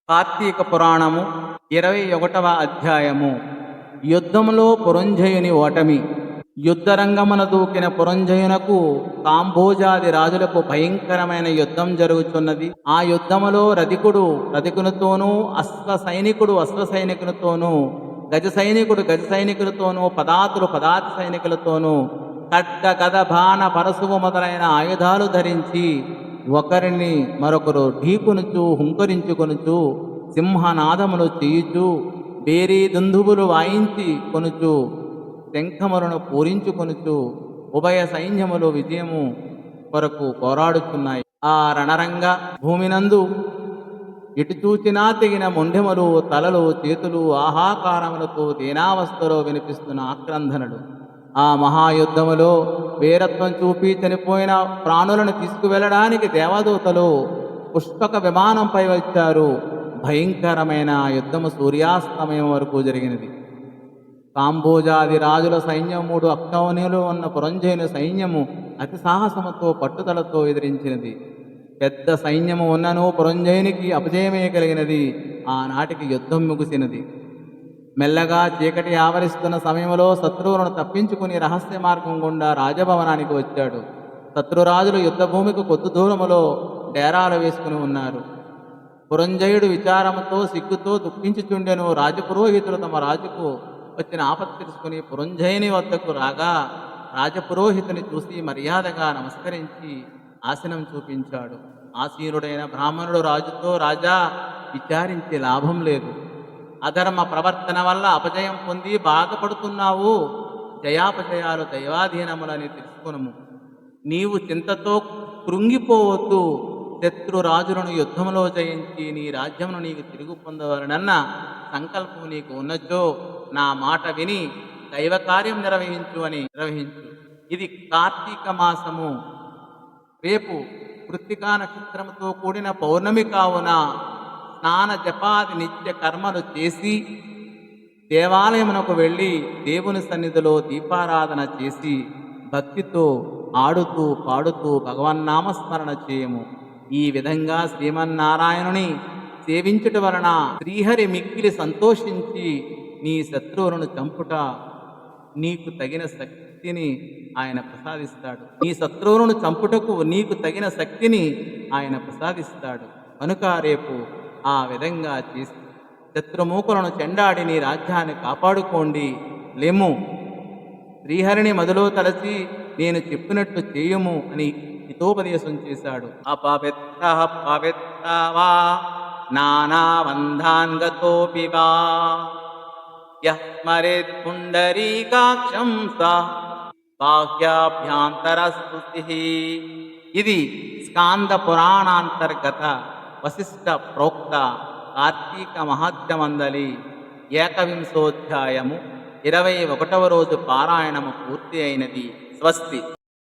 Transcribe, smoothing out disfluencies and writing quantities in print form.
కార్తీక పురాణము 21వ అధ్యాయము. యుద్ధములో పురంజయుని ఓటమి. యుద్ధరంగమున దూకిన పురంజయునకు కాంభోజాది రాజులకు భయంకరమైన యుద్ధం జరుగుతున్నది. ఆ యుద్ధములో రధికునితోనూ, అశ్వ సైనికునితోనూ, గజ సైనికులతోనూ, పదాతి సైనికులతోనూ, ఖడ్గ గద బాణ పరశువు మొదలైన ఆయుధాలు ధరించి ఒకరిని మరొకరు ఢీకొనుచు హుంకరించుకొనుచు, సింహనాదములు చేయుచు, బేరీ దుందుబులు వాయించి కొనుచు, శంఖములను పూరించుకొనుచు ఉభయ సైన్యములు విజయము కొరకు పోరాడుతున్నాయి. ఆ రణరంగ భూమినందు ఎటు చూచినా తెగిన మొండెములు, తలలు, చేతులు, ఆహాకారములతో దీనావస్థలో వినిపిస్తున్న ఆక్రందనలు. ఆ మహాయుద్ధములో వీరత్వం చూపి చనిపోయిన ప్రాణులను తీసుకువెళ్ళడానికి దేవదూతలు పుష్పక విమానంపై వచ్చారు. భయంకరమైన యుద్ధము సూర్యాస్తమయం వరకు జరిగినది. కాంభోజాది రాజుల సైన్యం 3 అక్షౌహిణులు ఉన్న పురంజయుని సైన్యము అతి సాహసముతో పట్టుదలతో ఎదిరించినది. పెద్ద సైన్యము ఉన్నను పురంజయునికి అపజయమే కలిగినది. ఆనాటికి యుద్ధం ముగిసినది. మెల్లగా చీకటి ఆవరిస్తున్న సమయంలో శత్రువులను తప్పించుకుని రహస్య మార్గం గుండా రాజభవనానికి వచ్చాడు. శత్రురాజులు యుద్ధభూమికి కొద్ది దూరములో డేరాలు వేసుకుని ఉన్నారు. పురంజయుడు విచారముతో సిగ్గుతో దుఃఖించుచుండెను. రాజపురోహితులు తమ రాజుకు వచ్చిన ఆపత్తి తెలుసుకుని పురంజయుని వద్దకు రాగా రాజపురోహితుని చూసి మర్యాదగా నమస్కరించి ఆసనం చూపించాడు. ఆసీనుడైన బ్రాహ్మణుడు రాజుతో, రాజా, విచారించి లాభం లేదు. అధర్మ ప్రవర్తన వల్ల అపజయం పొంది బాధపడుతున్నావు. జయాపజయాలు దైవాధీనములని తెలుసుకునము. నీవు చింతతో కృంగిపోవద్దు. శత్రురాజులను యుద్ధములో జయించి నీ రాజ్యమును నీకు తిరుగు పొందవలనన్న సంకల్పం నీకు ఉన్నచో నా మాట విని దైవకార్యం నిర్వహించు. ఇది కార్తీక మాసము. రేపు కృత్తికా నక్షత్రముతో కూడిన పౌర్ణమి కావున స్నాన జపాది నిత్య కర్మలు చేసి దేవాలయమునకు వెళ్ళి దేవుని సన్నిధిలో దీపారాధన చేసి భక్తితో ఆడుతూ పాడుతూ భగవన్నామస్మరణ చేయము. ఈ విధంగా శ్రీమన్నారాయణుని సేవించుట వలన శ్రీహరి మిక్కిలి సంతోషించి నీ శత్రువులను చంపుట నీకు తగిన శక్తిని ఆయన ప్రసాదిస్తాడు. నీ శత్రువులను చంపుటకు నీకు తగిన శక్తిని ఆయన ప్రసాదిస్తాడు. కనుక రేపు ఆ విధంగా చేసి శత్రుమూకులను చెండాడి నీ రాజ్యాన్ని కాపాడుకోండి. లేము, శ్రీహరిని మదిలో తలచి నేను చెప్పినట్లు చేయుము అని హితోపదేశం చేశాడు. అపవిత్రః పవిత్రవా నానాబంధాన్ గతోపి వా యః స్మరేత్ పుండరీకాక్షం స బాహ్యాభ్యాంతరస్తుతిః. ఇది స్కాంద పురాణాంతర్గత వశిష్ఠ ప్రోక్త కార్తీక మహాత్మ్యమందలి 21వ అధ్యాయము 21వ రోజు పారాయణము పూర్తి అయినది. స్వస్తి.